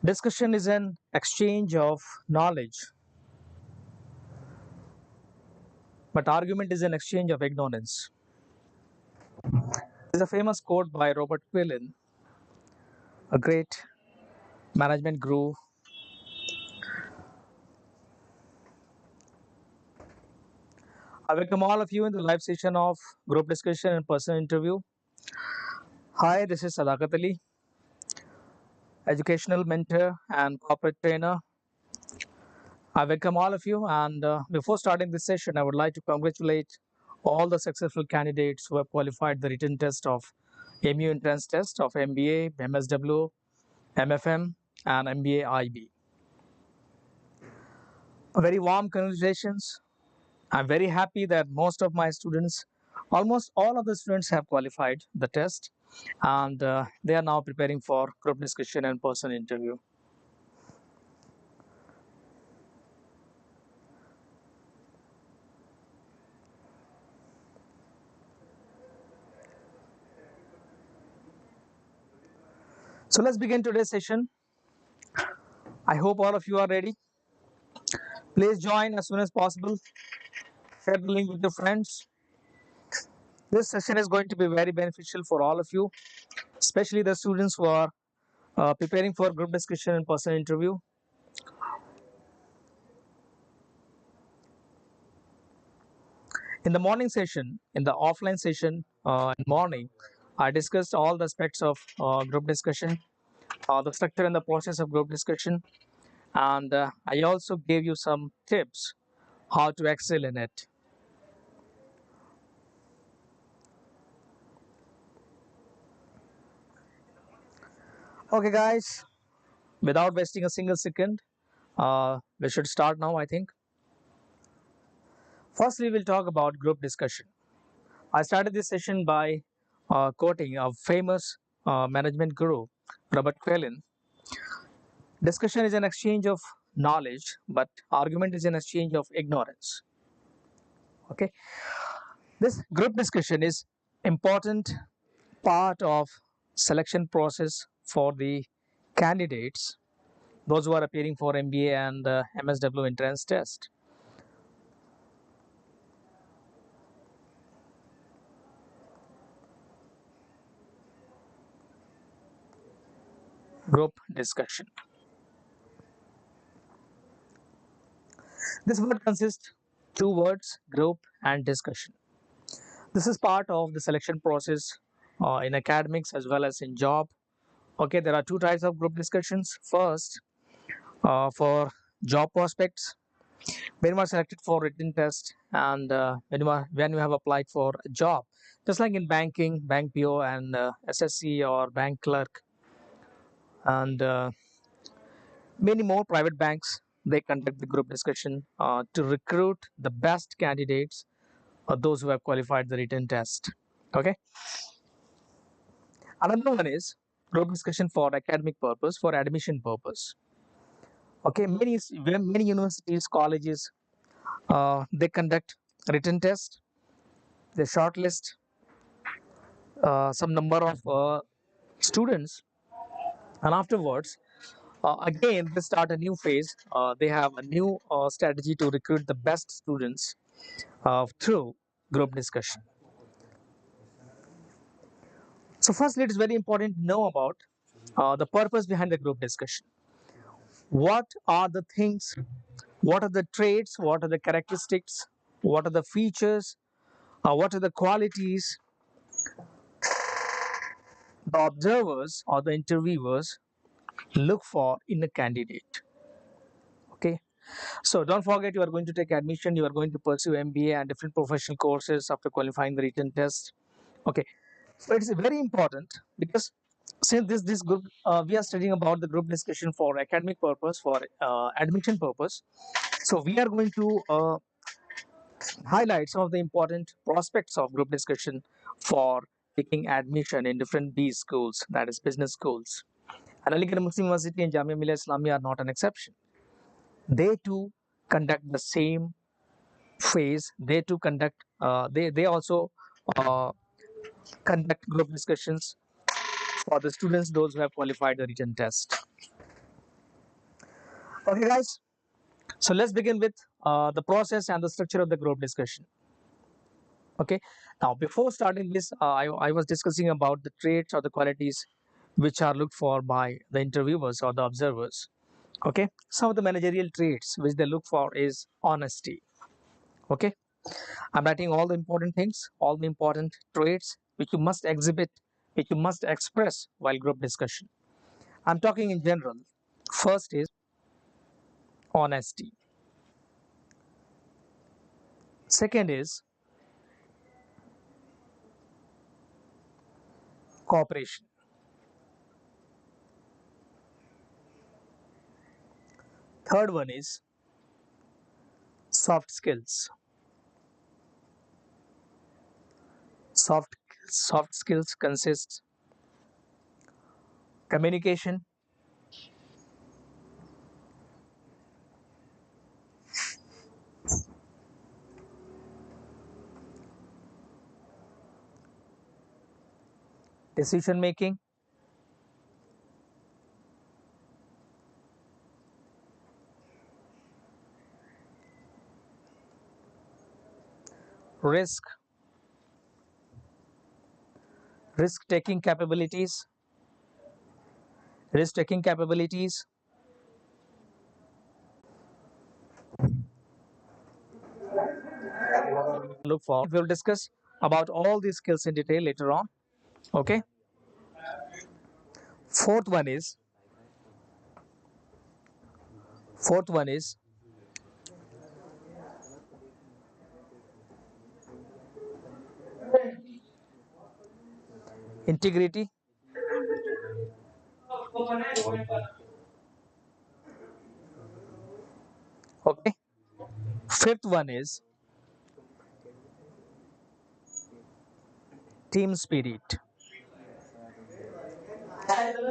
Discussion is an exchange of knowledge, but argument is an exchange of ignorance. There's a famous quote by Robert Quillen, a great management guru. I welcome all of you in the live session of group discussion and personal interview. Hi, this is Sadakat Ali, educational mentor and corporate trainer. I welcome all of you. And before starting this session, I would like to congratulate all the successful candidates who have qualified the written test of MU entrance test of MBA, MSW, MFM, and MBA IB. A very warm congratulations. I'm very happy that most of my students, almost all of the students, have qualified the test, and they are now preparing for group discussion and personal interview. So let's begin today's session. I hope all of you are ready. Please join as soon as possible. Share the link with your friends. This session is going to be very beneficial for all of you, especially the students who are preparing for group discussion and personal interview. In the morning session, in the offline session in morning, I discussed all the aspects of group discussion, the structure and the process of group discussion, and I also gave you some tips how to excel in it. Okay, guys, without wasting a single second, we should start now, I think. Firstly, we'll talk about group discussion. I started this session by quoting a famous management guru, Robert Quillen. Discussion is an exchange of knowledge, but argument is an exchange of ignorance. Okay, this group discussion is important part of selection process for the candidates, those who are appearing for MBA and MSW entrance test. Group discussion. This word consists two words, group and discussion. This is part of the selection process in academics as well as in job. Okay, there are two types of group discussions. First, for job prospects, when you are selected for written test and when you have applied for a job, just like in banking, bank PO and SSC or bank clerk, and many more private banks, they conduct the group discussion to recruit the best candidates, those who have qualified the written test. Okay. Another one is group discussion for academic purpose, for admission purpose. Okay, many universities, colleges, they conduct written test, they shortlist some number of students, and afterwards, again, they start a new phase. They have a new strategy to recruit the best students through group discussion. So, firstly, it is very important to know about the purpose behind the group discussion. What are the things, what are the traits, what are the characteristics, what are the features, what are the qualities the observers or the interviewers look for in a candidate. Okay, so don't forget, you are going to take admission, you are going to pursue MBA and different professional courses after qualifying the written test. Okay, so it's very important because since this group we are studying about the group discussion for academic purpose, for admission purpose. So we are going to highlight some of the important prospects of group discussion for taking admission in different B schools, that is business schools. And Aligarh Muslim University and Jamia Millia Islamia are not an exception. They too conduct the same phase. They too conduct. They also uh, conduct group discussions for the students, those who have qualified the written test. Okay, guys. So let's begin with the process and the structure of the group discussion. Okay. Now, before starting this, I was discussing about the traits or the qualities which are looked for by the interviewers or the observers. Okay. Some of the managerial traits which they look for is honesty. Okay. I'm writing all the important things, all the important traits which you must exhibit, which you must express while group discussion. I'm talking in general. First is honesty. Second is cooperation. Third one is soft skills. Soft soft skills consist communication, decision making, risk, risk taking capabilities, risk taking capabilities, look for. We'll discuss about all these skills in detail later on. Okay. Fourth one is fourth one is integrity. Okay. Fifth one is team spirit.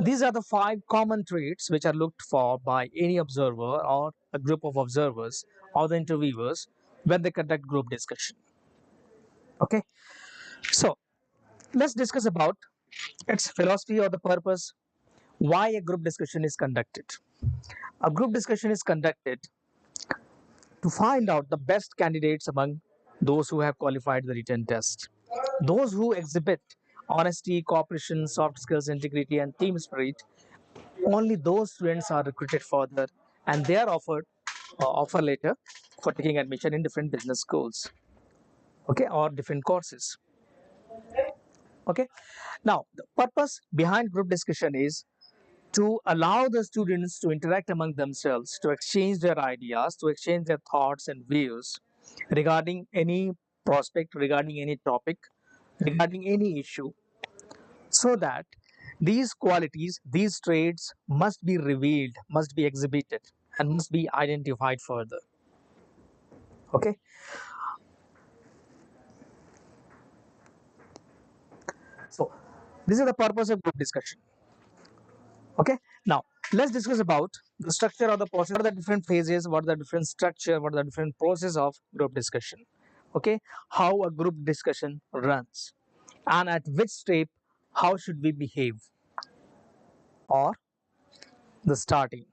These are the five common traits which are looked for by any observer or a group of observers or the interviewers when they conduct group discussion. Okay. So let's discuss about its philosophy or the purpose, why a group discussion is conducted. A group discussion is conducted to find out the best candidates among those who have qualified the written test. Those who exhibit honesty, cooperation, soft skills, integrity, and team spirit, only those students are recruited further and they are offered offer later for taking admission in different business schools, okay, or different courses. Okay. Now, the purpose behind group discussion is to allow the students to interact among themselves, to exchange their ideas, to exchange their thoughts and views regarding any prospect, regarding any topic, regarding any issue, so that these qualities, these traits must be revealed, must be exhibited, and must be identified further. Okay. So, this is the purpose of group discussion. Okay. Now, let's discuss about the structure of the process. What are the different phases? What are the different structure? What are the different process of group discussion? Okay. How a group discussion runs, and at which step, how should we behave, or the starting,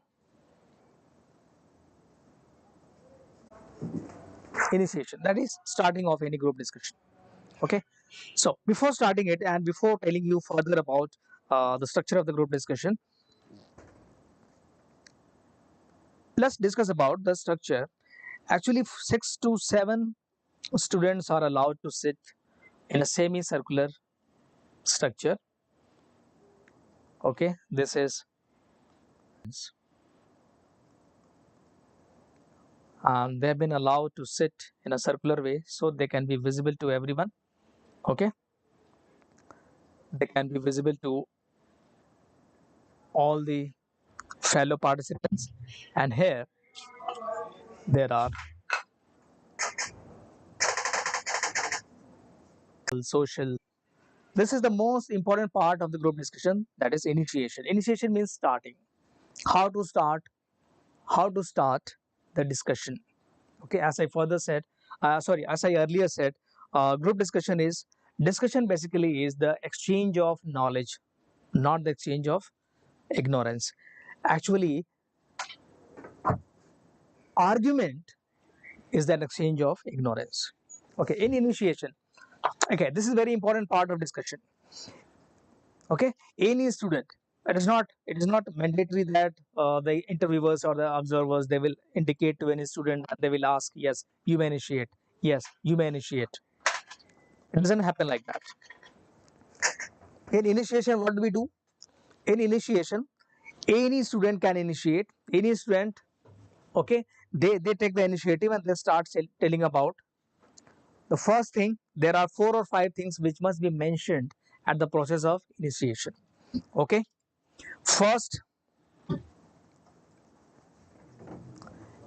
initiation. That is starting of any group discussion. Okay. So before starting it and before telling you further about the structure of the group discussion, let's discuss about the structure. Actually, 6 to 7 students are allowed to sit in a semicircular structure. Okay, this is, and they have been allowed to sit in a circular way so they can be visible to everyone. Okay, they can be visible to all the fellow participants, and here there are social. This is the most important part of the group discussion, that is initiation. Initiation means starting. How to start? How to start the discussion? Okay, as I further said, sorry, as I earlier said, group discussion basically is the exchange of knowledge, not the exchange of ignorance. Actually, Argument is that exchange of ignorance. Okay, in initiation. Okay, this is very important part of discussion. Okay, any student. It is not mandatory that the interviewers or the observers they will indicate to any student and they will ask, yes, you may initiate. Yes, you may initiate. It doesn't happen like that. In initiation, what do we do? In initiation, any student can initiate. Any student, okay, they take the initiative and they start telling about the first thing. There are 4 or 5 things which must be mentioned at the process of initiation. Okay, first,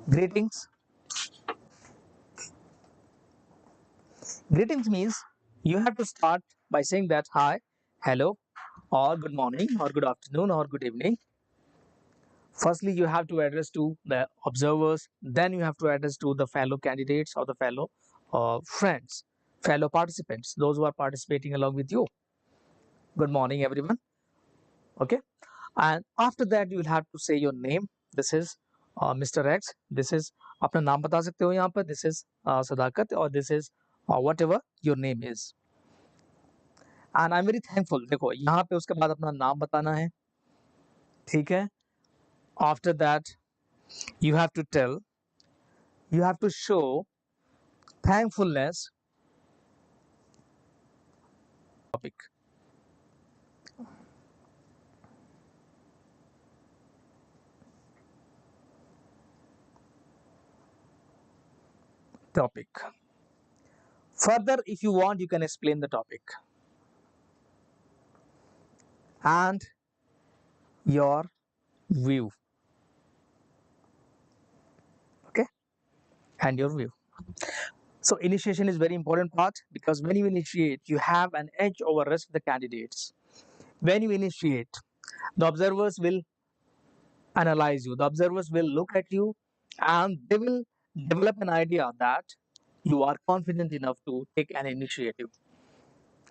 greetings. Greetings means you have to start by saying that hi, hello, or good morning, or good afternoon, or good evening. Firstly, you have to address to the observers, then you have to address to the fellow candidates or the fellow friends, fellow participants, those who are participating along with you. Good morning, everyone. Okay, and after that, you will have to say your name. This is Mr. X. This is अपना नाम बता सकते हो यहाँ पर. This is Sadakat, or this is whatever your name is. And I am very thankful. देखो यहाँ पे उसके बाद अपना नाम बताना है. ठीक है. After that you have to tell, you have to show thankfulness topic. Topic. Further, if you want, you can explain the topic and your view. Okay, and your view. So initiation is very important part, because when you initiate, you have an edge over rest of the candidates. When you initiate, the observers will analyze you. The observers will look at you and they will develop an idea that you are confident enough to take an initiative.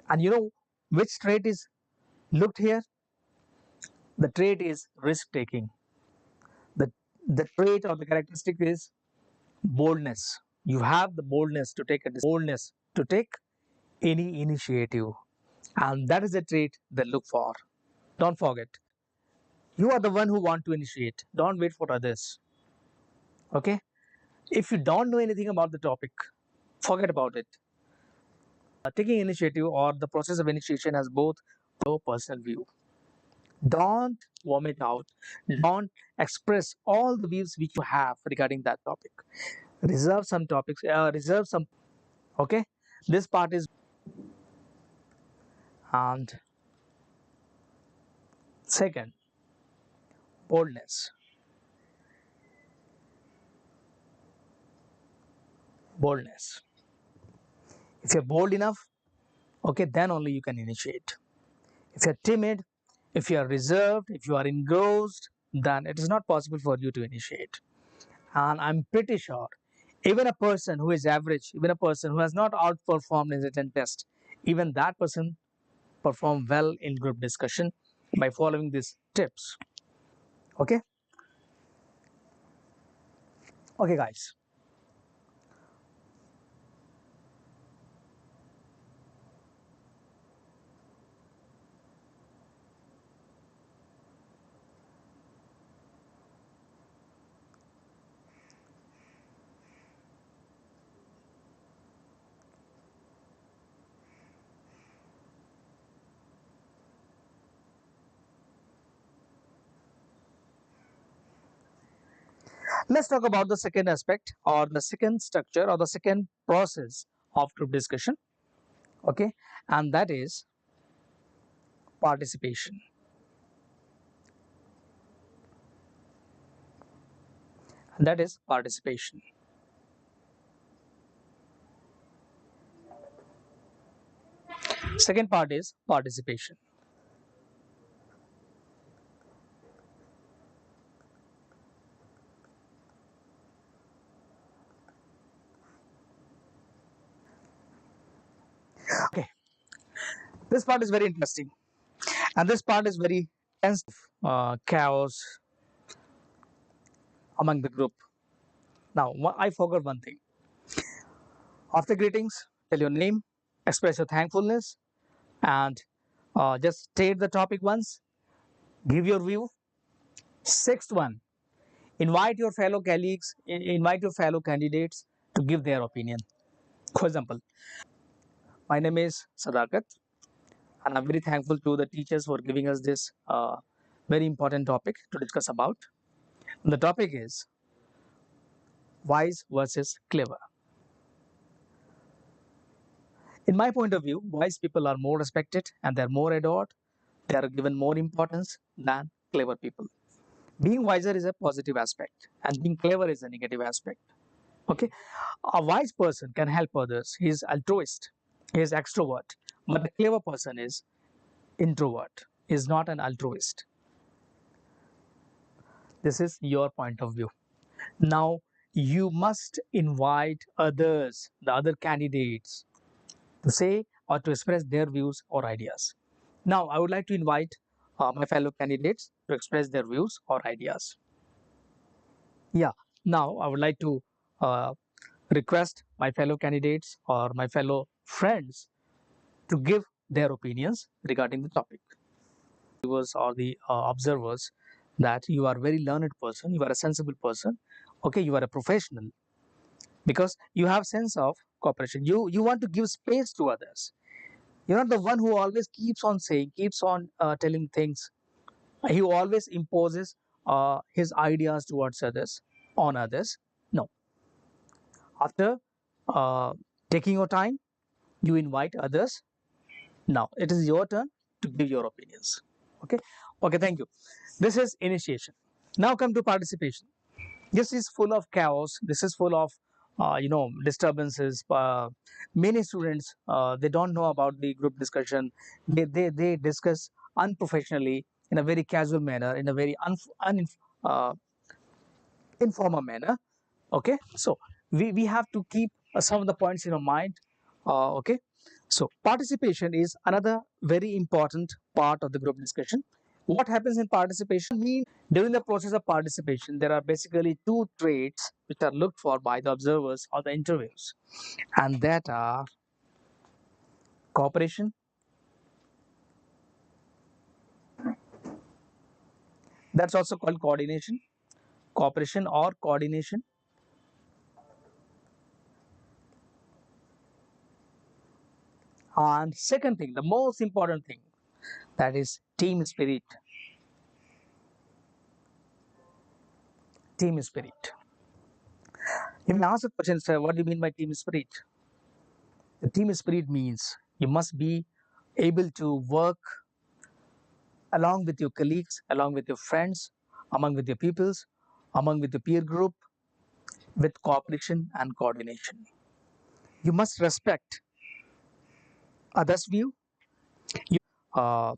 And you know which trait is looked here? The trait is risk taking. The, the trait or the characteristic is boldness. You have the boldness to take any initiative. And that is the trait they look for. Don't forget. You are the one who want to initiate. Don't wait for others. Okay? If you don't know anything about the topic, forget about it. Taking initiative or the process of initiation has both your personal view. Don't vomit out. Don't express all the views which you have regarding that topic. Reserve some topics. Reserve some. Okay, this part is. And second, boldness. Boldness. If you're bold enough, okay, then only you can initiate. If you're timid, if you are reserved, if you are engrossed, then it is not possible for you to initiate. And I'm pretty sure even a person who is average, even a person who has not outperformed in written test, even that person perform well in group discussion by following these tips. Okay. Okay, guys. Let's talk about the second aspect or the second structure or the second process of group discussion. Okay, and that is participation. That is participation. Second part is participation. Okay, this part is very interesting, and this part is very tense, chaos among the group. Now, I forgot one thing. After greetings, tell your name, express your thankfulness, and just state the topic once, give your view. Sixth one, invite your fellow colleagues, invite your fellow candidates to give their opinion. For example, my name is Sadakat, and I'm very thankful to the teachers for giving us this very important topic to discuss about. The topic is wise versus clever. In my point of view, wise people are more respected and they're more adored. They are given more importance than clever people. Being wiser is a positive aspect, and being clever is a negative aspect. Okay, a wise person can help others. He is altruist, he is extrovert, but the clever person is introvert, is not an altruist. This is your point of view. Now, you must invite others, the other candidates, to say or to express their views or ideas. Now, I would like to invite my fellow candidates to express their views or ideas. Yeah, now I would like to uh, request my fellow candidates or my fellow friends to give their opinions regarding the topic. Viewers or the observers, that you are a very learned person, you are a sensible person, okay, you are a professional, because you have sense of cooperation. You want to give space to others. You're not the one who always keeps on saying, keeps on telling things. He always imposes his ideas towards others, on others. No. After uh, taking your time, you invite others. Now it is your turn to give your opinions. Okay. Okay. Thank you. This is initiation. Now come to participation. This is full of chaos. This is full of disturbances. Many students they don't know about the group discussion. They discuss unprofessionally, in a very casual manner, in a very uh, informal manner. Okay, so we have to keep some of the points in our mind. Okay, so participation is another very important part of the group discussion. What happens in participation means, during the process of participation, there are basically two traits which are looked for by the observers or the interviews, and that are cooperation. That's also called coordination. Cooperation or coordination. And second thing, the most important thing, that is team spirit. Team spirit. You may ask a question, sir, what do you mean by team spirit? The team spirit means you must be able to work along with your colleagues, along with your friends, among with your peoples, among with the peer group, with cooperation and coordination. You must respect others' view, uh,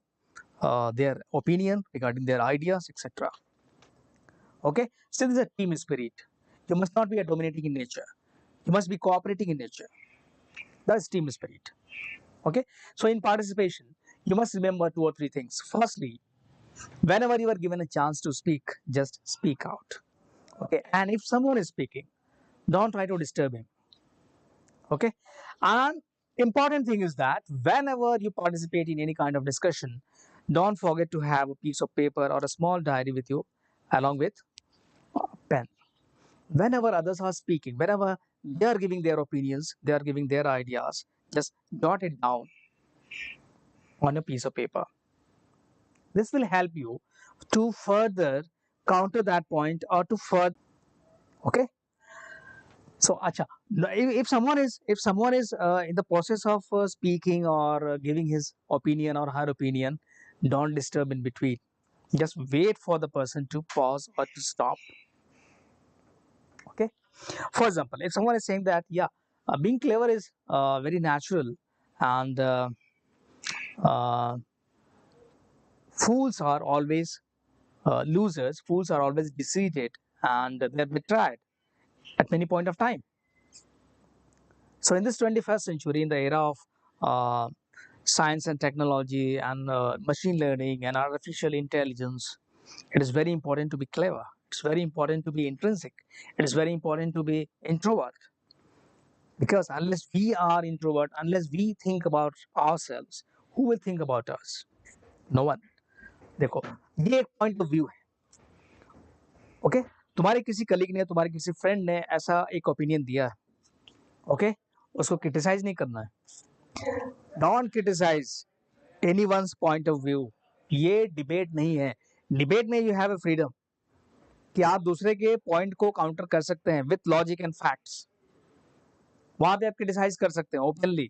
their opinion regarding their ideas, etc. Okay, so this is a team spirit. You must not be a dominating in nature. You must be cooperating in nature. That's team spirit. Okay, so in participation, you must remember two or three things. Firstly, whenever you are given a chance to speak, just speak out. Okay, and if someone is speaking, don't try to disturb him. Okay, and important thing is that whenever you participate in any kind of discussion, don't forget to have a piece of paper or a small diary with you, along with a pen. Whenever others are speaking, whenever they are giving their opinions, they are giving their ideas, just jot it down on a piece of paper. This will help you to further counter that point, or to further. Okay, so acha, if someone is in the process of speaking or giving his opinion or her opinion, don't disturb in between. Just wait for the person to pause or to stop. Okay, for example, if someone is saying that, yeah, being clever is very natural, and uh, fools are always losers, fools are always defeated, and they're betrayed at many point of time. So in this 21st century, in the era of uh, science and technology and machine learning and artificial intelligence, it is very important to be clever. It's very important to be intrinsic. It is very important to be introvert, because unless we are introvert, unless we think about ourselves, who will think about us? No one. देखो, ये एक point of view है. Okay, तुम्हारे किसी colleague ने, तुम्हारे किसी friend ने ऐसा एक ओपिनियन दिया है. ओके, उसको क्रिटिसाइज नहीं करना है. Don't criticise anyone's point of view. ये डिबेट नहीं है. डिबेट में यू हैव अ फ्रीडम कि आप दूसरे के पॉइंट को काउंटर कर सकते हैं विथ लॉजिक एंड फैक्ट्स. वहां पे आप क्रिटिसाइज कर सकते हैं ओपनली.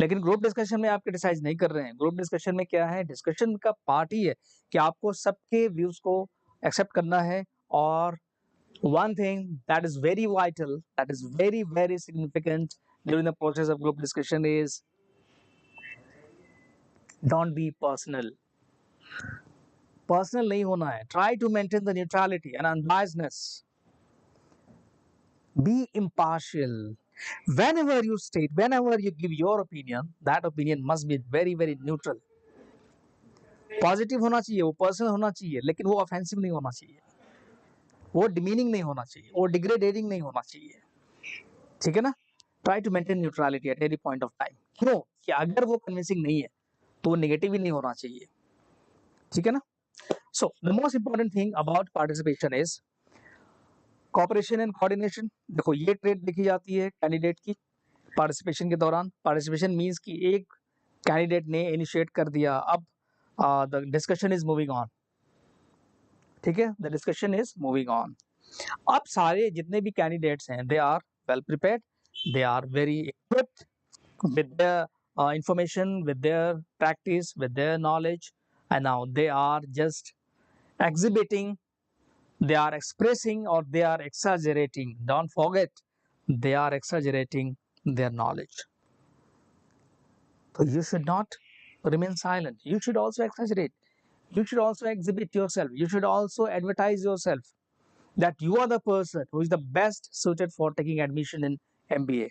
लेकिन ग्रुप डिस्कशन में आप क्रिटिसाइज नहीं कर रहे हैं. ग्रुप डिस्कशन में क्या है, डिस्कशन का पार्ट ही है कि आपको सबके व्यूज को एक्सेप्ट करना है. और one thing that is very vital, that is very very significant during the process of group discussion is don't be personal. Personal नहीं होना है. Try to maintain the neutrality and unbiasedness. Be impartial. Whenever you state, whenever you give your opinion, that opinion must be very very neutral. Positive होना चाहिए, वो personal होना चाहिए, लेकिन वो ऑफेंसिव नहीं होना चाहिए, वो डिमीनिंग नहीं होना चाहिए, वो डिग्रेडेटिंग नहीं होना चाहिए. ठीक है ना? Try to maintain neutrality at any point of time. क्यों? कि अगर वो कन्विंसिंग नहीं है तो वो नेगेटिव ही नहीं होना चाहिए. ठीक है ना? So the most important thing about participation is cooperation and coordination. देखो, ये ट्रेड देखी जाती है कैंडिडेट की पार्टिसिपेशन के दौरान. पार्टिसिपेशन मींस कि एक कैंडिडेट ने इनिशिएट कर दिया, अब the discussion is moving on. ठीक है, the discussion is moving on. अब सारे जितने भी कैंडिडेट्स हैं, they are well prepared, they are very equipped with their information, with their practice, with their knowledge, and now they are just exhibiting, they are expressing, or they are exaggerating. Don't forget, they are exaggerating their knowledge. So you should not remain silent. You should also exaggerate. You should also exhibit yourself. You should also advertise yourself that you are the person who is the best suited for taking admission in MBA.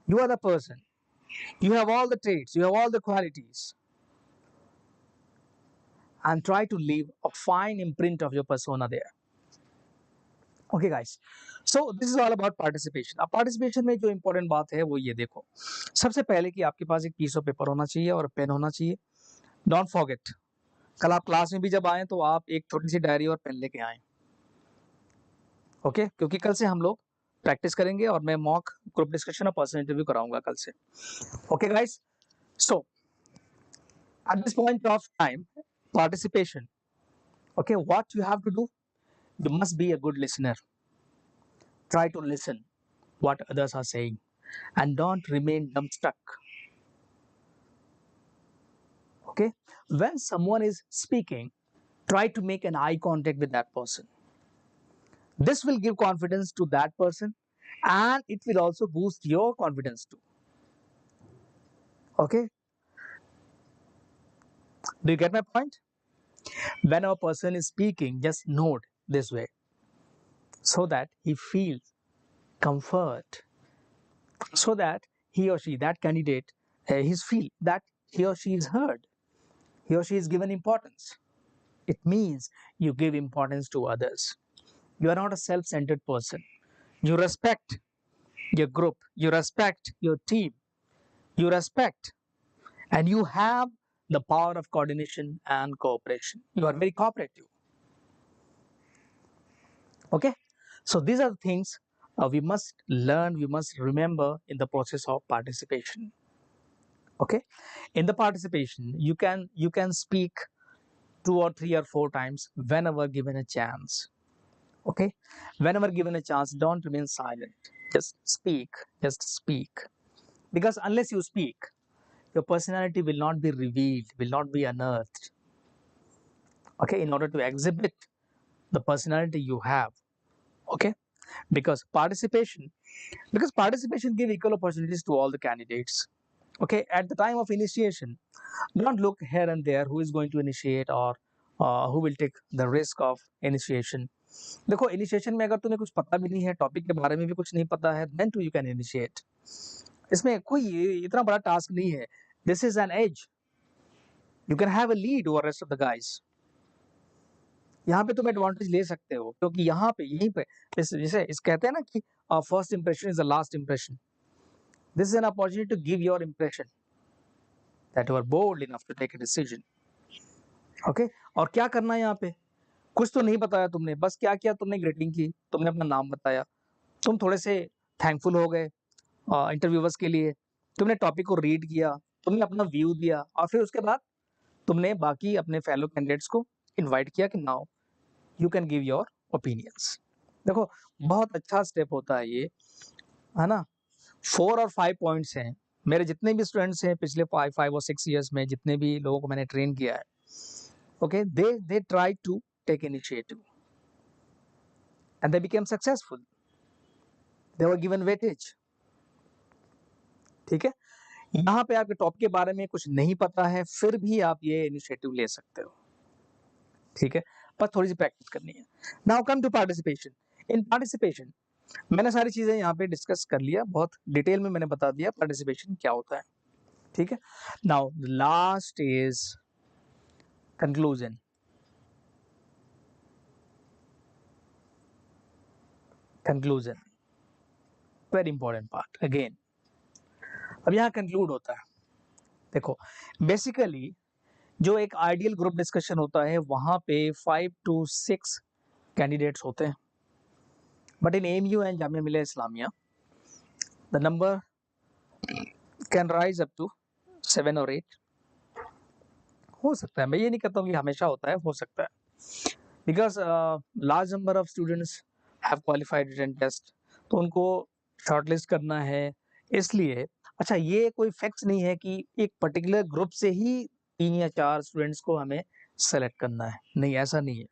You are the person. You have all the traits, you have all the qualities. And try to leave a fine imprint of your persona there. Okay guys, so this is all about participation. अब participation में जो important बात है वो ये देखो, सबसे पहले कि आपके पास एक piece of paper होना चाहिए और पेन होना चाहिए. Don't forget, कल आप क्लास में भी जब आए तो आप एक थोड़ी सी डायरी और पेन लेके आए. ओके, क्योंकि कल से हम लोग प्रैक्टिस करेंगे और मैं मॉक ग्रुप डिस्कशन और पर्सनल इंटरव्यू कराऊंगा कल से. Okay guys, so at this point of time, participation, okay, what you have to do, you must be a good listener. Try to listen what others are saying and don't remain dumbstruck. Okay, when someone is speaking, try to make an eye contact with that person. This will give confidence to that person and it will also boost your confidence too. Okay, do you get my point? When a person is speaking, just nod this way so that he feels comfort, so that he or she, that candidate, he's feel that he or she is heard, he or she is given importance. It means you give importance to others. You are not a self-centered person. You respect your group, you respect your team, you respect, and you have the power of coordination and cooperation. You are very cooperative. Okay, so these are the things we must learn, we must remember in the process of participation. Okay, in the participation you can speak 2 or 3 or 4 times whenever given a chance. Okay, whenever given a chance, don't remain silent. Just speak, because unless you speak, your personality will not be revealed, will not be unearthed. Okay, in order to exhibit the personality you have. Okay, because participation give equal opportunities to all the candidates. Okay, at the time of initiation, don't look here and there who is going to initiate or who will take the risk of initiation. देखो, initiation में अगर तुम्हें कुछ पता भी नहीं है, topic के बारे में भी कुछ नहीं पता है, then too you can initiate. इसमें कोई इतना बड़ा टास्क नहीं है. This is an edge. You can have a lead over rest of the guys. यहाँ पे तुम एडवांटेज ले सकते हो, क्योंकि यहाँ पे यहीं पे जैसे इस कहते हैं ना कि first impression is the last impression. This is an opportunity to give your impression that you are bold enough to take a decision. Okay, और क्या करना है यहाँ पे, कुछ तो नहीं बताया तुमने, बस क्या किया तुमने, ग्रीटिंग की, तुमने अपना नाम बताया, तुम थोड़े से थैंकफुल हो गए इंटरव्यूअर्स के लिए, तुमने टॉपिक को रीड किया, तुमने अपना व्यू दिया, और फिर उसके बाद तुमने बाकी अपने फेलो कैंडिडेट्स को इनवाइट किया कि now you can give your opinions. देखो, बहुत अच्छा स्टेप होता है ये, है ना. 4 और 5 पॉइंट्स हैं. मेरे जितने भी स्टूडेंट्स हैं पिछले 5 और 6 ईयर्स में, जितने भी लोगों को मैंने ट्रेन किया है, okay, they try to take initiative and they became successful. They were given weightage. ठीक है, यहाँ पे आपके टॉपिक के बारे में कुछ नहीं पता है, फिर भी आप ये इनिशिएटिव ले सकते हो. ठीक है, पर थोड़ी सी प्रैक्टिस करनी है. Now come to participation. In participation मैंने सारी चीजें यहाँ पे डिस्कस कर लिया, बहुत डिटेल में मैंने बता दिया पार्टिसिपेशन क्या होता है. ठीक है, now last is conclusion. Conclusion very important part again. अब यहाँ कंक्लूड होता है. देखो, बेसिकली जो एक आइडियल ग्रुप डिस्कशन होता है वहां पे 5 to 6 कैंडिडेट्स होते हैं, but in AMU and Jamia Millia Islamia the number can rise up to 7 or 8. हो सकता है, मैं ये नहीं कहता हूँ कि हमेशा होता है, हो सकता है, because large number of students have qualified written test, तो उनको शॉर्टलिस्ट करना है, इसलिए. अच्छा, ये कोई फैक्ट्स नहीं है कि एक पर्टिकुलर ग्रुप से ही 3 या 4 स्टूडेंट्स को हमें सेलेक्ट करना है, नहीं, ऐसा नहीं है.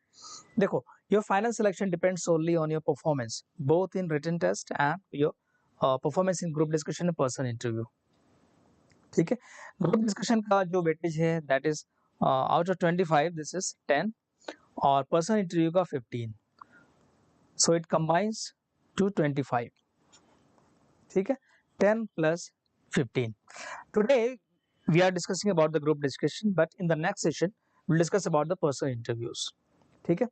देखो, your final selection depends solely on your performance both in written test and your performance in group discussion and person interview. ठीक है, ग्रुप डिस्कशन का जो वेटेज है that is out of 25 this is 10 और पर्सन इंटरव्यू का 15, so it combines to 25. ठीक है, 10 plus 15. Today we are discussing about the group discussion, but in the next session we'll discuss about the person interviews. ठीक है,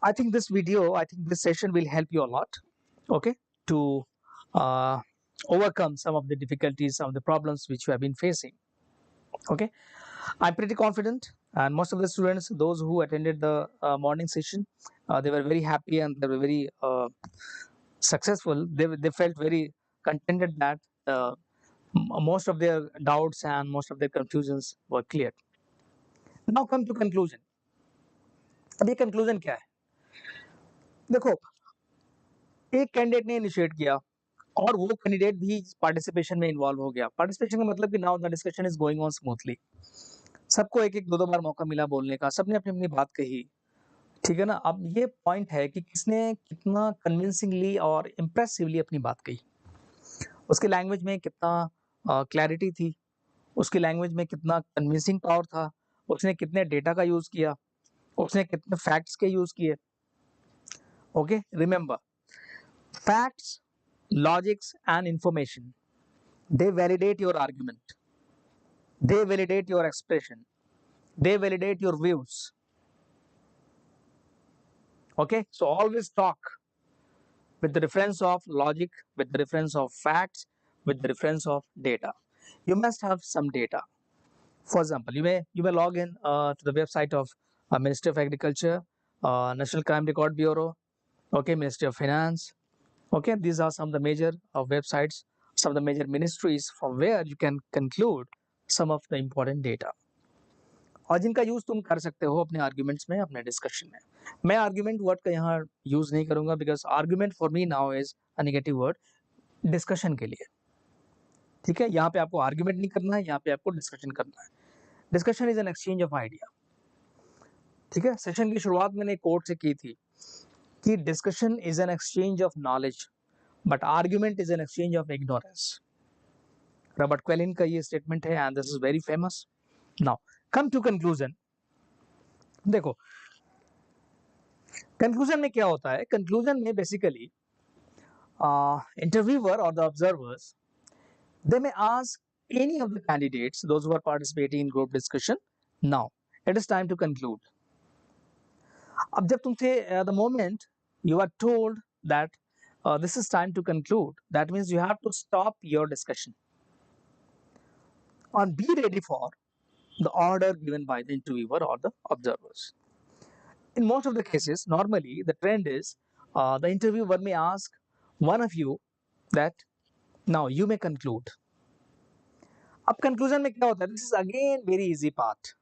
I think this session will help you a lot, okay, to uh, overcome some of the difficulties, some of the problems which you have been facing. Okay, I'm pretty confident, and most of the students, those who attended the morning session, they were very happy and they were very successful. They felt very contented that most of their doubts and most of their confusions were cleared. Now come to conclusion. अब ये conclusion क्या है? देखो, एक candidate ने initiate किया और वो कैंडिडेट भी पार्टिसिपेशन में इन्वॉल्व हो गया. पार्टिसिपेशन का मतलब कि now the discussion is going on smoothly. सबको एक एक दो दो बार मौका मिला बोलने का, सबने अपनी अपनी बात कही. ठीक है ना. अब ये पॉइंट है कि किसने कितना कन्विंसिंगली और इम्प्रेसिवली अपनी बात कही, उसके लैंग्वेज में कितना क्लैरिटी थी, उसकी लैंग्वेज में कितना कन्विंसिंग पावर था, उसने कितने डेटा का यूज किया, उसने कितने फैक्ट्स के यूज किए. Okay, remember, facts, logics and information, they validate your argument, they validate your expression, they validate your views. Okay, so always talk with the reference of logic, with the reference of facts, with the reference of data. You must have some data. For example, you may log in to the website of Ministry of Agriculture, National Crime Record Bureau, okay, Ministry of Finance. Okay, these are some of the major websites, some of the major ministries from where you can conclude some of the important data, और जिनका use तुम कर सकते हो अपने arguments में, अपने discussion में. मैं आर्ग्यूमेंट वर्ड का यहाँ यूज नहीं करूंगा, because argument for me now is a negative word discussion के लिए. ठीक है, यहाँ पे आपको आर्ग्यूमेंट नहीं करना है, यहाँ पे आपको डिस्कशन करना है. Discussion is an exchange of idea. ठीक है, सेशन की शुरुआत मैंने कोट से की थी कि discussion is an exchange of knowledge, but argument is an exchange of ignorance. Robert Quillen का ये स्टेटमेंट है and this is very famous. Now come to conclusion. देखो, कंक्लूजन में क्या होता है, कंक्लूजन में basically interviewer or the observers, they may ask any of the candidates, those who are participating in group discussion, now it is time to conclude. अब जब तुमसे the moment you are told that this is time to conclude, that means you have to stop your discussion and be ready for the order given by the interviewer or the observers. In most of the cases, normally the trend is the interviewer may ask one of you that now you may conclude. अब conclusion में क्या होता है, this is again very easy part.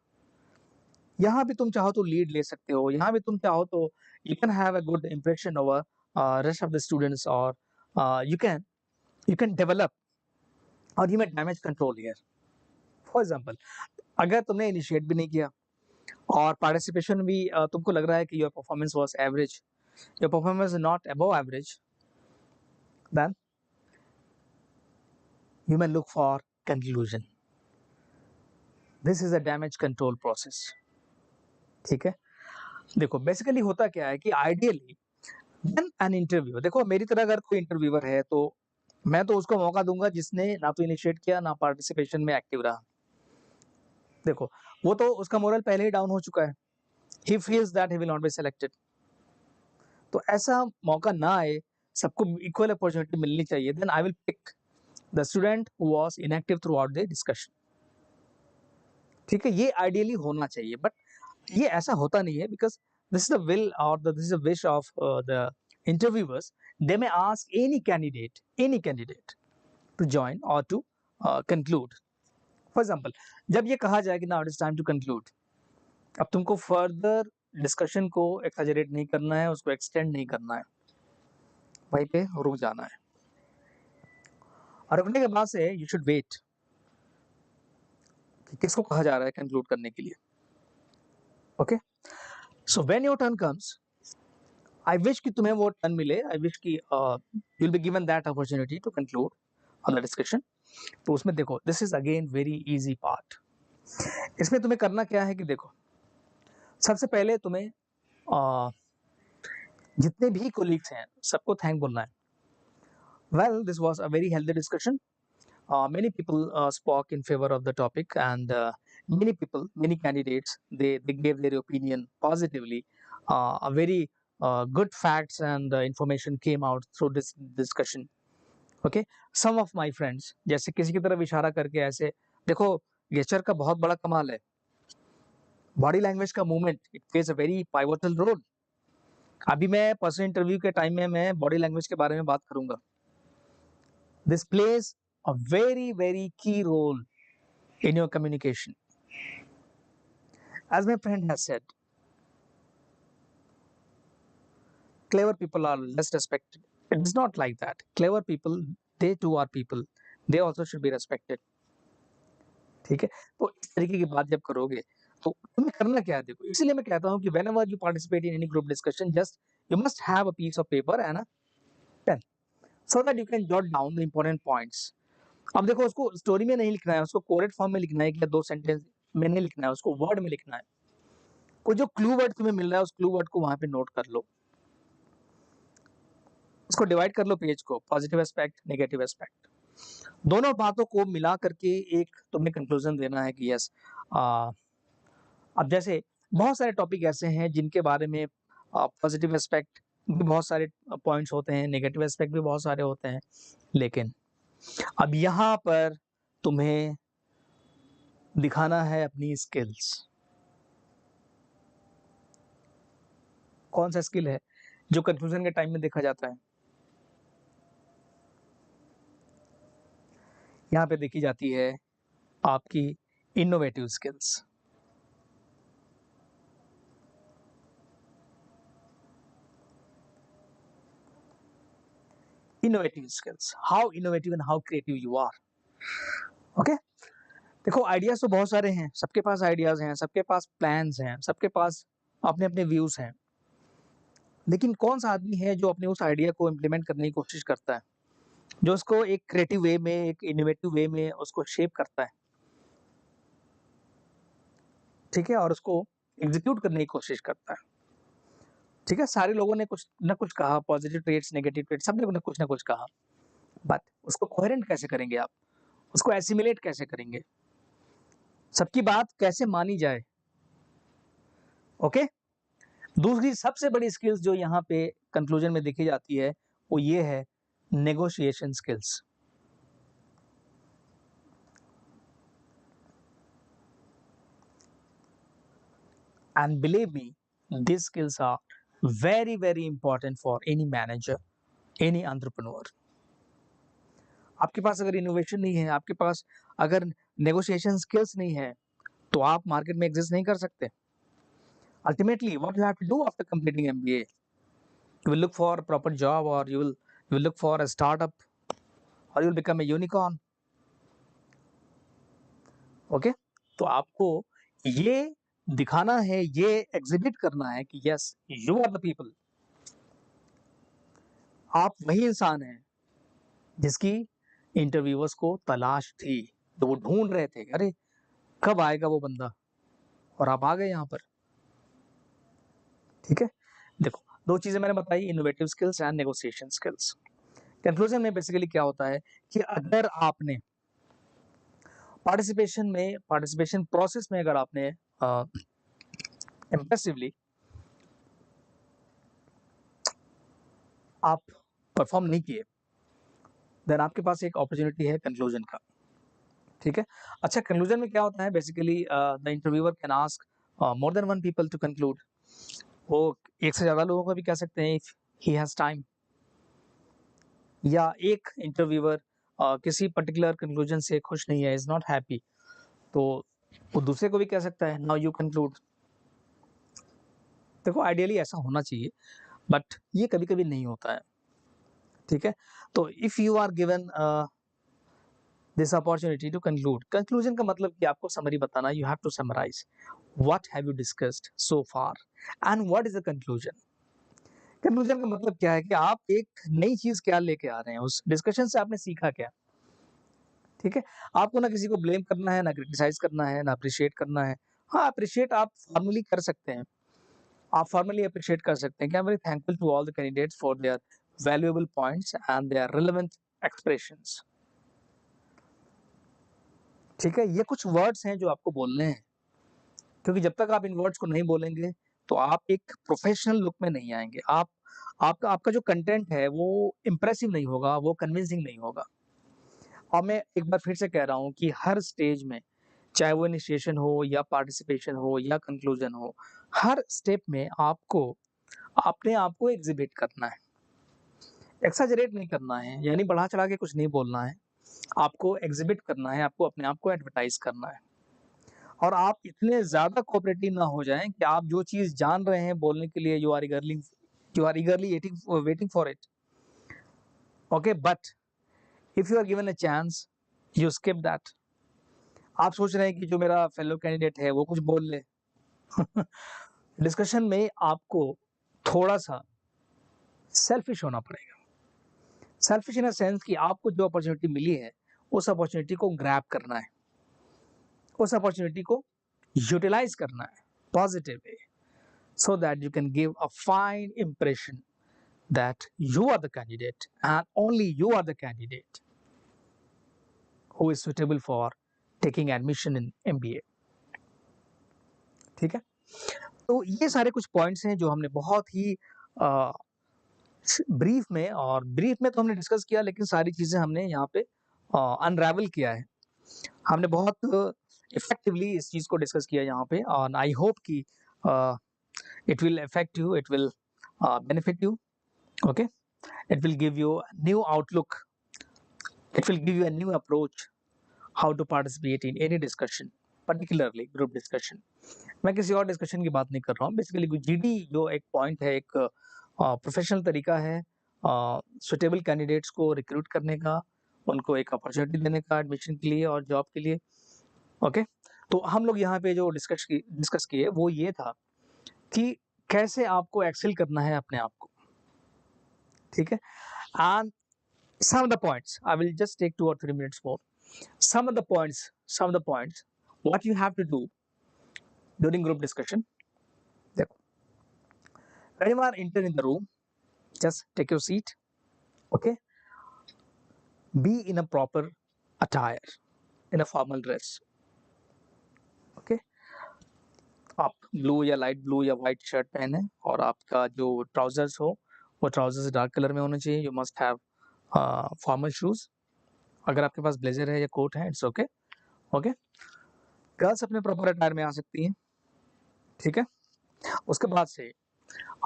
यहाँ भी तुम चाहो तो लीड ले सकते हो, यहाँ भी तुम चाहो तो you can have a good impression over rest of the students, और यू कैन डेवलप और you may damage control here. For example, अगर तुमने इनिशिएट भी नहीं किया और पार्टिसिपेशन भी तुमको लग रहा है कि your performance was average, your performance is not above average, then you may look for conclusion. This is a damage control process. ठीक है. देखो बेसिकली होता क्या है कि आइडियली व्हेन एन इंटरव्यू, देखो मेरी तरह अगर कोई इंटरव्यूअर है तो मैं तो उसको मौका दूंगा जिसने ना तो इनिशिएट किया ना पार्टिसिपेशन में एक्टिव रहा. देखो वो तो उसका मोरल पहले ही डाउन हो चुका है, he feels that he will not be selected. तो ऐसा मौका ना आए, सबको इक्वल अपॉर्चुनिटी मिलनी चाहिए. Then I will pick the student who was inactive throughout the discussion. ठीक है, ये आइडियली होना चाहिए, बट ये ऐसा होता नहीं है, because this is the will or this is the wish of the interviewers. They may ask any candidate to join or to conclude. For example, जब ये कहा जाए कि now it is time to conclude, अब तुमको further discussion को exaggerate नहीं करना है, उसको एक्सटेंड नहीं करना है, वहीं पे रुक जाना है. और रुकने के बाद से यू शुड वेट कि किसको कहा जा रहा है कंक्लूड करने के लिए. Okay, so when your turn comes, I wish कि तुम्हें वो टर्न मिले, आई विश कि you will be given that opportunity to conclude on the discussion. तो उसमें देखो, this is again very easy part. इसमें तुम्हें करना क्या है कि देखो, सबसे पहले तुम्हें जितने भी कोलीग्स हैं सबको थैंक बोलना है. Well, this was a very healthy discussion. Many people spoke in favor of the topic, and many candidates, they gave their opinion positively. A very good facts and information came out through this discussion. Okay, some of my friends, जैसे किसी की तरफ इशारा करके ऐसे, देखो gesture का बहुत बड़ा कमाल है. बॉडी लैंग्वेज का movement, it plays a very pivotal role. अभी मैं पर्सनल इंटरव्यू के टाइम में मैं बॉडी लैंग्वेज के बारे में बात करूंगा. This plays a very key role in your communication. As my friend has said, clever people are less respected. It is not like that. Clever people, they too are people. They also should be respected. ठीक है, तो इस तरीके की बात जब करोगे तो तुम्हें करना क्या है. देखो, इसलिए मैं कहता हूँ कि whenever you participate in any group discussion, just you must have a piece of paper and a pen so that you can jot down the important points. अब देखो, उसको स्टोरी में नहीं लिखना है, उसको कोरेट फॉर्म में लिखना है कि 2 सेंटेंस में नहीं लिखना है, उसको वर्ड में लिखना है. कोई जो क्लू वर्ड तुम्हें मिल रहा है उस क्लू वर्ड को वहां पे नोट कर लो, उसको डिवाइड कर लो पेज को, पॉजिटिव एस्पेक्ट, नेगेटिव एस्पेक्ट, दोनों बातों को मिला करके एक तुम्हें कंक्लूजन देना है कि यस. अब जैसे बहुत सारे टॉपिक ऐसे हैं जिनके बारे में पॉजिटिव एस्पेक्ट भी बहुत सारे पॉइंट्स होते हैं, नेगेटिव एस्पेक्ट भी बहुत सारे होते हैं, लेकिन अब यहाँ पर तुम्हें दिखाना है अपनी स्किल्स. कौन सा स्किल है जो कंक्लूजन के टाइम में देखा जाता है? यहाँ पे देखी जाती है आपकी innovative skills. Innovative skills, how innovative and how creative you are. Okay, देखो आइडियाज तो बहुत सारे हैं, सबके पास आइडियाज हैं, सबके पास प्लान्स हैं, सबके पास अपने अपने व्यूज हैं, लेकिन कौन सा आदमी है जो अपने उस आइडिया को इम्प्लीमेंट करने की कोशिश करता है, जो उसको एक क्रिएटिव वे में, एक इनोवेटिव वे में उसको शेप करता है, ठीक है, और उसको एग्जीक्यूट करने की कोशिश करता है. ठीक है, सारे लोगों ने कुछ ना कुछ कहा, पॉजिटिव ट्रेड्स, नेगेटिव ट्रेड्स, सबने कुछ ना कुछ कहा, बट उसको कोहेरेंट कैसे करेंगे आप, उसको एसिमिलेट कैसे करेंगे, सबकी बात कैसे मानी जाए. ओके, दूसरी सबसे बड़ी स्किल्स जो यहाँ पे कंक्लूजन में देखी जाती है वो ये है negotiation skills. And believe me, these skills are very, very important for any manager, any entrepreneur. आपके पास अगर इनोवेशन नहीं है, आपके पास अगर नेगोशिएशन स्किल्स नहीं है, तो आप मार्केट में एग्जिस्ट नहीं कर सकते। Ultimately, what you have to do after completing MBA, you will look for a proper job, or you will look for a startup, or you will become a unicorn. Okay? तो आपको ये दिखाना है, ये exhibit करना है कि yes, you are the people. आप वही इंसान हैं जिसकी इंटरव्यूअर्स को तलाश थी, तो वो ढूंढ रहे थे, अरे कब आएगा वो बंदा, और आप आ गए यहाँ पर। ठीक है, देखो दो चीजें मैंने बताई, innovative skills and negotiation skills. Conclusion में बेसिकली क्या होता है कि अगर आपने पार्टिसिपेशन प्रोसेस में अगर आपने इम्प्रेसिवली आप परफॉर्म नहीं किए, देन आपके पास एक अपॉर्चुनिटी है कंक्लूजन का। ठीक है, अच्छा कंक्लूजन में क्या होता है, basically the interviewer can ask more than one people to conclude. वो एक से ज्यादा लोगों को भी कह सकते हैं इफ ही हैज टाइम, या एक इंटरव्यूअर किसी पर्टिकुलर कंक्लूजन से खुश नहीं है, इज नॉट हैप्पी, तो वो दूसरे को भी कह सकता है नाउ यू कंक्लूड। देखो आइडियली ऐसा होना चाहिए, बट ये कभी कभी नहीं होता है। ठीक है, तो if you are given this opportunity to conclude, conclusion का मतलब कि आपको समरी बताना, you have to summarise what have you discussed so far and what is the conclusion. Conclusion का मतलब क्या है कि आप एक नई चीज क्या लेके आ रहे हैं, उस डिस्कशन से आपने सीखा क्या। ठीक है, आपको ना किसी को ब्लेम करना है, ना क्रिटिसाइज करना है, ना अप्रिशिएट करना है। हाँ, अप्रिशिएट आप फॉर्मली कर सकते हैं, आप फॉर्मली अप्रिशिएट कर सकते हैं कि I am very thankful to all the candidates for their valuable points and their relevant expressions. ठीक है, ये कुछ वर्ड्स हैं जो आपको बोलने हैं, क्योंकि जब तक आप इन वर्ड्स को नहीं बोलेंगे तो आप एक प्रोफेशनल लुक में नहीं आएंगे। आपका आपका जो कंटेंट है वो इंप्रेसिव नहीं होगा, वो कन्विंसिंग नहीं होगा। और मैं एक बार फिर से कह रहा हूँ कि हर स्टेज में, चाहे वो इनिशिएशन हो या पार्टिसिपेशन हो या कंक्लूजन हो, हर स्टेप में आपको अपने आप को एग्जिबिट करना है, एक्सैजरेट नहीं करना है, यानी बढ़ा चढ़ा के कुछ नहीं बोलना है। आपको एग्जिबिट करना है, आपको अपने आप को एडवर्टाइज करना है, और आप इतने ज्यादा कोऑपरेटिव ना हो जाएं कि आप जो चीज जान रहे हैं बोलने के लिए you are eagerly waiting for it. Okay, but if you are given a chance, you skip that. आप सोच रहे हैं कि जो मेरा फेलो कैंडिडेट है वो कुछ बोल ले। डिस्कशन में आपको थोड़ा सा सेल्फिश होना पड़ेगा। सेल्फिश इन अ सेंस कि आपको जो अपॉर्चुनिटी मिली है उस अपॉर्चुनिटी को ग्रैब करना है, उस अपॉर्चुनिटी को यूटिलाइज करना है positive way, so that you can give a fine impression that you are the candidate and only you are the candidate who is suitable for taking admission in MBA। ठीक है, तो ये सारे कुछ points हैं जो हमने बहुत ही ब्रीफ में, और ब्रीफ में तो हमने डिस्कस किया, लेकिन सारी चीजें हमने यहाँ पे अनरावल किया है। हमने बहुत इफेक्टिवली इस चीज को डिस्कस किया यहाँ पे, और आई होप कि it will affect you, it will benefit you. Okay, it will give you a new outlook, it will give you a new approach how to participate in any discussion, particularly group discussion। मैं किसी और discussion की बात नहीं कर रहा हूँ, basically GD जो एक पॉइंट है, एक प्रोफेशनल तरीका है सुटेबल कैंडिडेट्स को रिक्रूट करने का, उनको एक अपॉर्चुनिटी देने का एडमिशन के लिए और जॉब के लिए। ओके, तो हम लोग यहाँ पे जो डिस्कस किए वो ये था कि कैसे आपको एक्सेल करना है अपने आप को। ठीक है, and some of the points, I will just take 2 or 3 minutes more. Some of the points what you have to do during group discussion. देखो, when you are enter in the room, just take your seat. Okay, be in a proper attire, in a formal dress. Okay, आप blue या light blue या white shirt पहने और आपका जो trousers हो वो ट्राउजर्स डार्क कलर में होने चाहिए। You must have formal shoes. अगर आपके पास ब्लेजर है या कोट है इट्स ओके। ओके, गर्ल्स अपने प्रॉपर अटायर में आ सकती हैं, ठीक है। उसके बाद से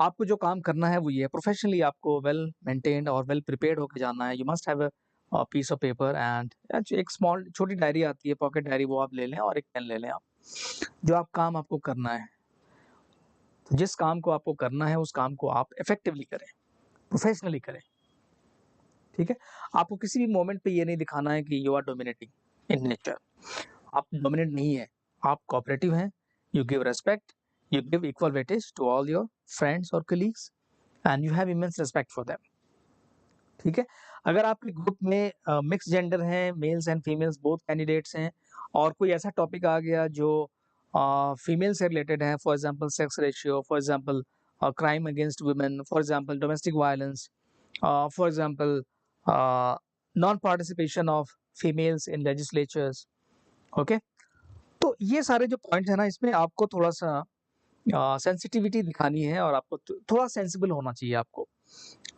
आपको जो काम करना है वो ये है, प्रोफेशनली आपको वेल मेंटेन्ड और वेल प्रिपेयर्ड होकर जाना है। You must have a piece of paper and एक स्मॉल छोटी डायरी आती है, पॉकेट डायरी, वो आप ले लें और एक पेन ले लें आप। जो आप काम आपको करना है, तो जिस काम को आपको करना है उस काम को आप इफेक्टिवली करें, प्रोफेशनली करें, ठीक है। आपको किसी भी मोमेंट पे ये नहीं दिखाना है कि you are dominating in nature. आप डोमिनेट नहीं है, आप कोऑपरेटिव हैं। You give respect, you give equal weightage to all your friends और colleagues and you have immense respect for them, ठीक है। अगर आपके ग्रुप में मिक्स जेंडर हैं, males and females both candidates हैं, और कोई ऐसा टॉपिक आ गया जो फीमेल से रिलेटेड है, for example sex ratio, for example crime against women, for example domestic violence, for example non participation of females in legislatures, okay. तो ये सारे जो पॉइंट्स है ना, इसमें आपको थोड़ा सा सेंसिटिविटी दिखानी है और आपको थोड़ा सेंसिबल होना चाहिए आपको,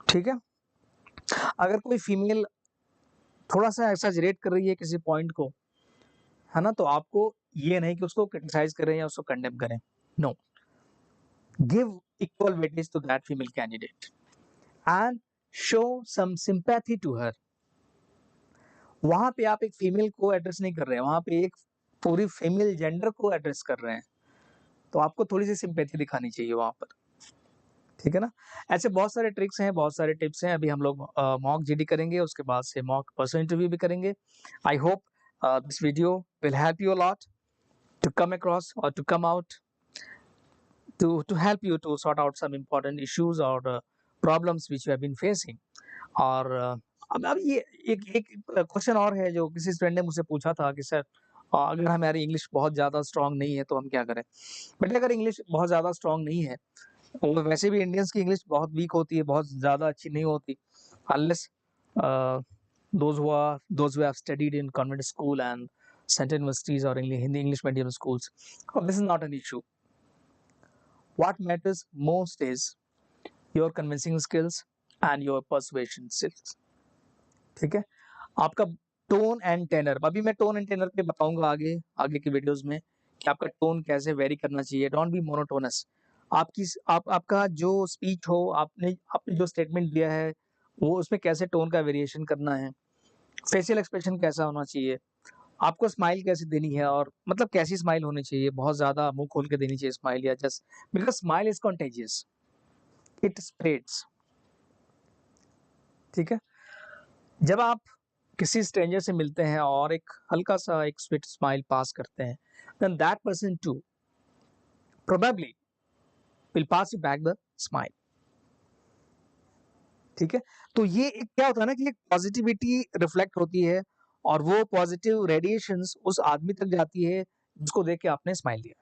ठीक है। अगर कोई फीमेल थोड़ा सा एक्सैजरेट कर रही है किसी पॉइंट को, है ना, तो आपको ये नहीं कि उसको क्रिटिसाइज करें या उसको कंडेम करें। No, give equal weightage to that female candidate and show some sympathy to her. वहां पे आप एक फीमेल को एड्रेस नहीं कर रहे हैं, वहां पे एक पूरी फीमेल जेंडर को एड्रेस कर रहे हैं, तो आपको थोड़ी सी सिंपैथी दिखानी चाहिए वहां पर, ठीक है ना। ऐसे बहुत सारे ट्रिक्स हैं, बहुत सारे टिप्स हैं। अभी हम लोग मॉक जीडी करेंगे, उसके बाद से मॉक पर्सनल इंटरव्यू भी करेंगे। I hope this video will help you a lot to come across or to come out to help you to sort out some important issues or problems which you have been facing। और अब ये एक एक question और है जो किसी friend ने मुझसे पूछा था कि सर अगर हमारी इंग्लिश बहुत ज़्यादा स्ट्रांग नहीं है तो हम क्या करें। बट अगर इंग्लिश बहुत ज़्यादा स्ट्रांग नहीं है, वो वैसे भी इंडियंस की इंग्लिश बहुत वीक होती है, बहुत ज़्यादा अच्छी नहीं होती, unless those who have studied in convent school and central universities or English medium schools. Oh, this is not an issue. What matters most is your convincing skills and your persuasion skills, ठीक है। आपका tone and tenor, अभी मैं tone and tenor पे बताऊंगा आगे आगे की वीडियोस में कि आपका टोन कैसे वेरी करना चाहिए। Don't be monotonous. आपका जो स्पीच हो, आपने आपने जो स्टेटमेंट दिया है वो उसमें कैसे टोन का वेरिएशन करना है, फेशियल एक्सप्रेशन कैसा होना चाहिए, आपको स्माइल कैसे देनी है, और मतलब कैसी स्माइल होनी चाहिए, बहुत ज्यादा मुंह खोल के देनी चाहिए स्माइल या just because smile is contagious, it spreads, ठीक है। जब आप किसी स्ट्रेंजर से मिलते हैं और एक हल्का सा एक स्वीट स्माइल पास करते हैं, then that person too probably will pass you back the smile, ठीक है। तो ये एक क्या होता है ना कि एक पॉजिटिविटी रिफ्लेक्ट होती है और वो पॉजिटिव रेडिएशंस उस आदमी तक जाती है जिसको देख के आपने स्माइल दिया,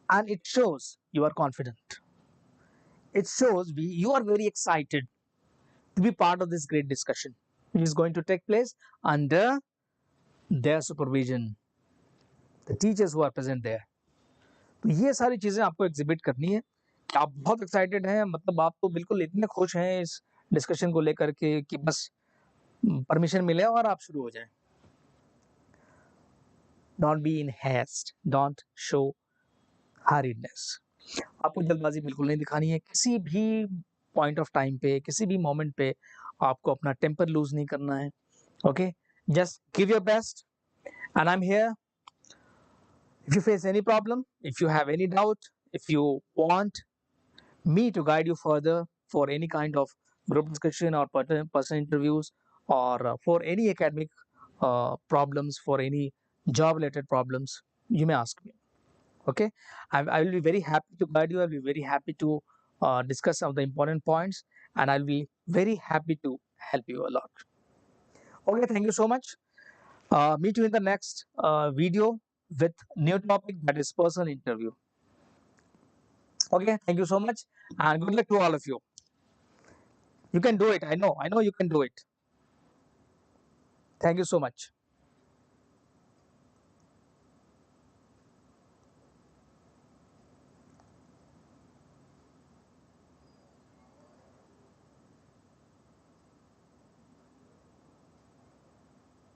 and it shows you are confident, it shows you are very excited to be part of this great discussion which is going to take place under their supervision, the teachers who are present there। तो ये सारी चीजें आपको exhibit करनी है कि आप बहुत एक्साइटेड हैं, मतलब आप तो बिल्कुल इतने खुश हैं इस डिस्कशन को लेकर के कि बस परमिशन मिले और आप शुरू हो जाएं। Don't be in haste, don't show hurriedness. आपको जल्दबाजी बिल्कुल नहीं दिखानी है, किसी भी पॉइंट ऑफ टाइम पे, किसी भी मोमेंट पे आपको अपना टेम्पर लूज नहीं करना है, okay. Just give your best and I am here if you face any problem, if you have any doubt, if you want me to guide you further for any kind of group discussion or personal interviews or for any academic problems, for any job related problems, you may ask me, okay। I will be very happy to guide you. I'll be very happy to discuss some of the important points and I'll be very happy to help you a lot, okay। Thank you so much. Meet you in the next video with new topic, that is personal interview, okay। Thank you so much and good luck to all of you. You can do it. I know you can do it. Thank you so much.